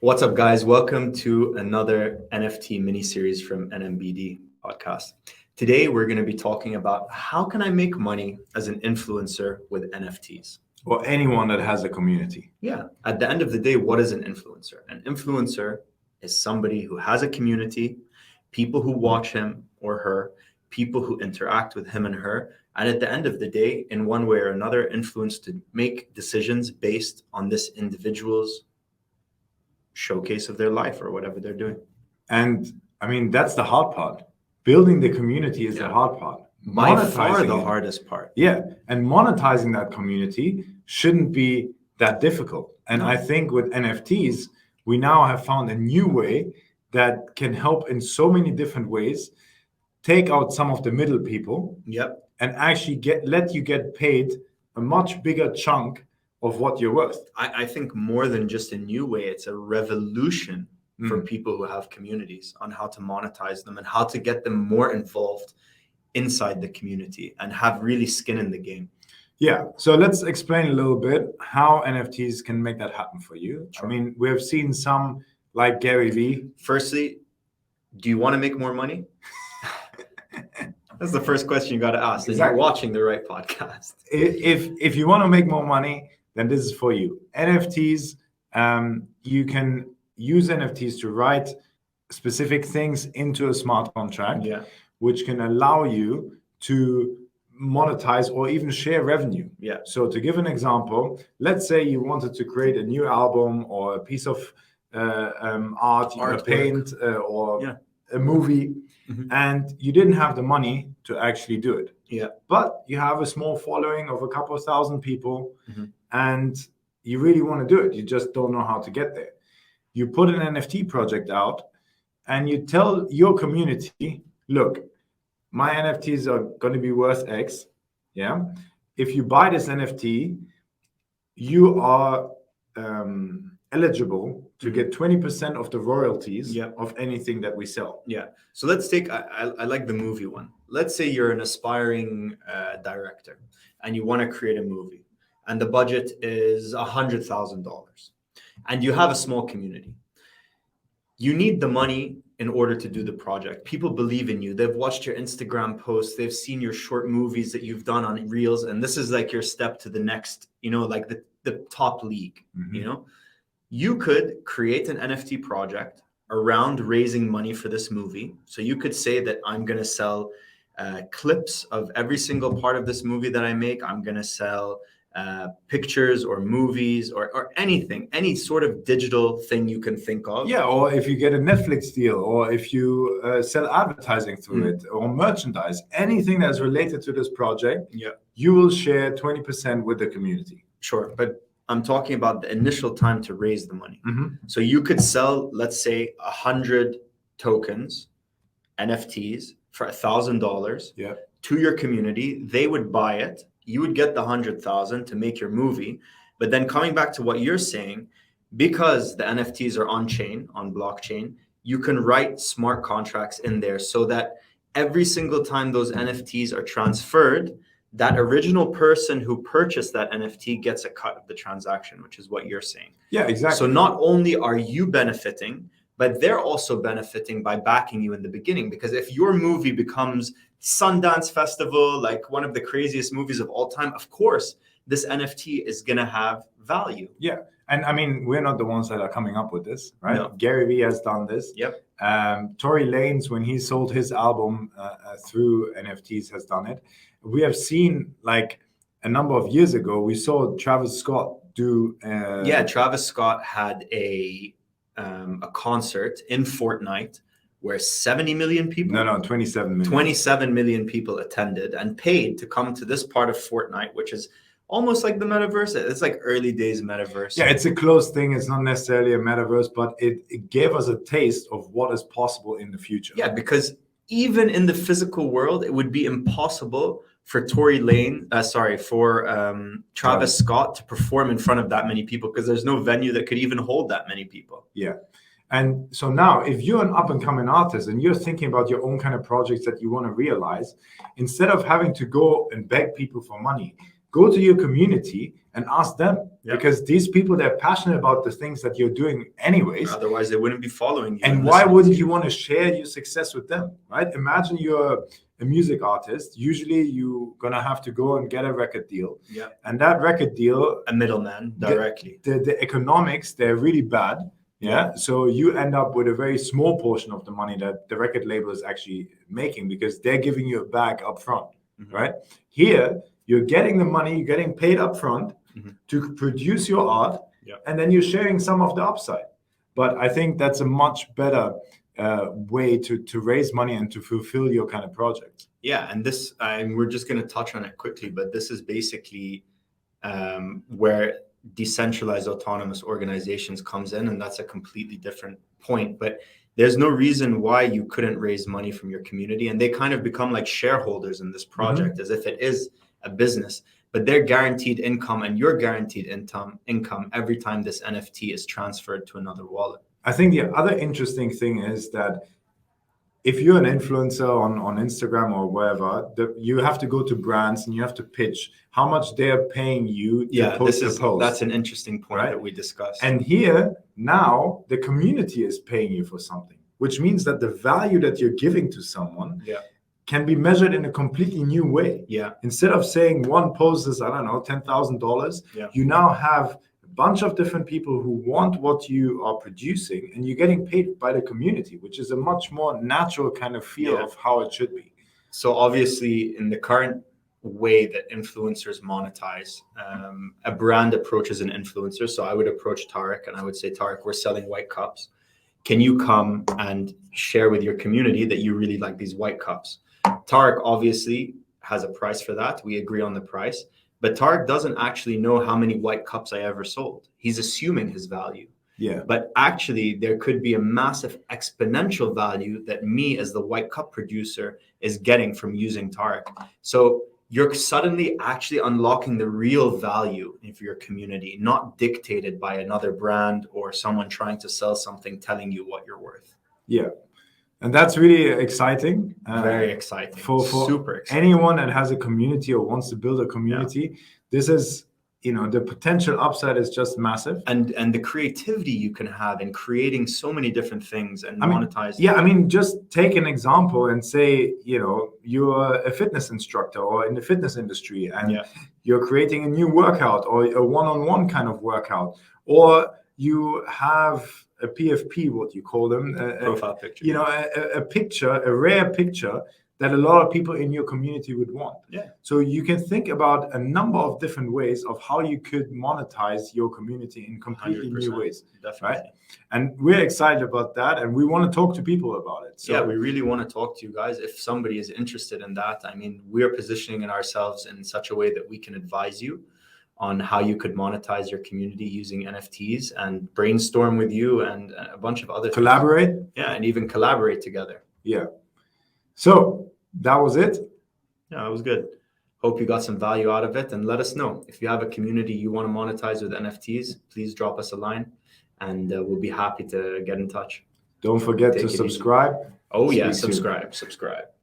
What's up, guys? Welcome to another NFT mini-series from NMBD podcast. Today, we're going to be talking about how can I make money as an influencer with NFTs? Or anyone that has a community. Yeah. At the end of the day, what is an influencer? An influencer is somebody who has a community, people who watch him or her, people who interact with him and her, and at the end of the day, in one way or another, influence to make decisions based on this individual's showcase of their life or whatever they're doing. And I mean, that's the hard part. Building the community is the hard part. By far the hardest part. Yeah. And monetizing that community shouldn't be that difficult. And I think with NFTs, we now have found a new way that can help in so many different ways, take out some of the middle people, and actually let you get paid a much bigger chunk of what you're worth. I think more than just a new way, it's a revolution for people who have communities on how to monetize them and how to get them more involved inside the community and have really skin in the game. Yeah, so let's explain a little bit how NFTs can make that happen for you. Sure. I mean, we have seen some like Gary Vee. Firstly, do you want to make more money? That's the first question you got to ask. Exactly. You're watching the right podcast. If you want to make more money, then this is for you. NFTs, you can use NFTs to write specific things into a smart contract, which can allow you to monetize or even share revenue. Yeah. So to give an example, let's say you wanted to create a new album or a piece of art, a paint or a movie, and you didn't have the money to actually do it. Yeah. But you have a small following of a couple of thousand people, and you really want to do it. You just don't know how to get there. You put an NFT project out and you tell your community, look, my NFTs are going to be worth X. Yeah. If you buy this NFT, you are eligible to get 20% of the royalties of anything that we sell. Yeah. So let's take, I like the movie one. Let's say you're an aspiring director and you want to create a movie and the budget is $100,000 and you have a small community. You need the money in order to do the project. People believe in you. They've watched your Instagram posts. They've seen your short movies that you've done on Reels. And this is like your step to the next, like the top league, You could create an NFT project around raising money for this movie. So you could say that I'm going to sell clips of every single part of this movie that I make. I'm going to sell pictures or movies or anything, any sort of digital thing you can think of. Yeah, or if you get a Netflix deal, or if you sell advertising through it, or merchandise, anything that's related to this project, you will share 20% with the community. Sure, but I'm talking about the initial time to raise the money. So you could sell, let's say, 100 tokens, NFTs for $1,000 to your community. They would buy it. You would get the 100,000 to make your movie. But then coming back to what you're saying, because the NFTs are on chain, on blockchain, you can write smart contracts in there so that every single time those NFTs are transferred, that original person who purchased that NFT gets a cut of the transaction, which is what you're saying. Yeah, exactly. So not only are you benefiting, but they're also benefiting by backing you in the beginning. Because if your movie becomes Sundance Festival, like one of the craziest movies of all time, of course, this NFT is going to have value. Yeah. And I mean, we're not the ones that are coming up with this, right? No. Gary Vee has done this. Yep. Tory Lanez, when he sold his album through NFTs, has done it. We have seen, like a number of years ago, we saw Travis Scott do. Travis Scott had a concert in Fortnite where 70 million people? No, 27 million. 27 million people attended and paid to come to this part of Fortnite, which is almost like the metaverse. It's like early days metaverse. Yeah, it's a closed thing. It's not necessarily a metaverse, but it gave us a taste of what is possible in the future. Yeah, because even in the physical world, it would be impossible for Travis Scott to perform in front of that many people because there's no venue that could even hold that many people. Yeah. And so now, if you're an up-and-coming artist and you're thinking about your own kind of projects that you want to realize, instead of having to go and beg people for money, go to your community and ask them, Yeah. because these people, they're passionate about the things that you're doing anyways. Otherwise, they wouldn't be following you. And why wouldn't you want to share your success with them, right? Imagine you're a music artist. Usually you're going to have to go and get a record deal. Yeah. And that record deal, a middleman directly. The economics, they're really bad. Yeah. So you end up with a very small portion of the money that the record label is actually making, because they're giving you a bag up front, right? Here, you're getting the money, you're getting paid up front to produce your art, and then you're sharing some of the upside. But I think that's a much better way to raise money and to fulfill your kind of project. Yeah, and this, we're just going to touch on it quickly, but this is basically where decentralized autonomous organizations comes in, and that's a completely different point. But there's no reason why you couldn't raise money from your community, and they kind of become like shareholders in this project as if it is a business, but they're guaranteed income and you're guaranteed income every time this NFT is transferred to another wallet. I think the other interesting thing is that if you're an influencer on Instagram or wherever, you have to go to brands and you have to pitch how much they're paying you to post a post. That's an interesting point that we discussed. And here, now, the community is paying you for something, which means that the value that you're giving to someone can be measured in a completely new way. Instead of saying one post is, I don't know, $10,000, you now have bunch of different people who want what you are producing, and you're getting paid by the community, which is a much more natural kind of feel of how it should be. So obviously, in the current way that influencers monetize, a brand approaches an influencer. So I would approach Tarek and I would say, Tarek, we're selling white cups. Can you come and share with your community that you really like these white cups? Tarek obviously has a price for that. We agree on the price. But Tarek doesn't actually know how many white cups I ever sold. He's assuming his value. But actually, there could be a massive exponential value that me as the white cup producer is getting from using Tarek. So you're suddenly actually unlocking the real value of your community, not dictated by another brand or someone trying to sell something telling you what you're worth. And that's really exciting. Very exciting. For super exciting. Anyone that has a community or wants to build a community, this is, the potential upside is just massive. And the creativity you can have in creating so many different things and monetizing. I mean, just take an example and say, you're a fitness instructor or in the fitness industry, and you're creating a new workout or a one-on-one kind of workout, or you have a PFP, what you call them, profile picture. A picture, a rare picture that a lot of people in your community would want. So you can think about a number of different ways of how you could monetize your community in completely new ways. Definitely. Right? And we're excited about that, and we want to talk to people about it. So we really want to talk to you guys. If somebody is interested in that, I mean, we are positioning ourselves in such a way that we can advise you on how you could monetize your community using NFTs, and brainstorm with you and a bunch of other collaborate. Things. And even collaborate together. So that was it. It was good. Hope you got some value out of it, and let us know if you have a community you want to monetize with NFTs. Please drop us a line, and we'll be happy to get in touch. Don't forget to subscribe. Subscribe.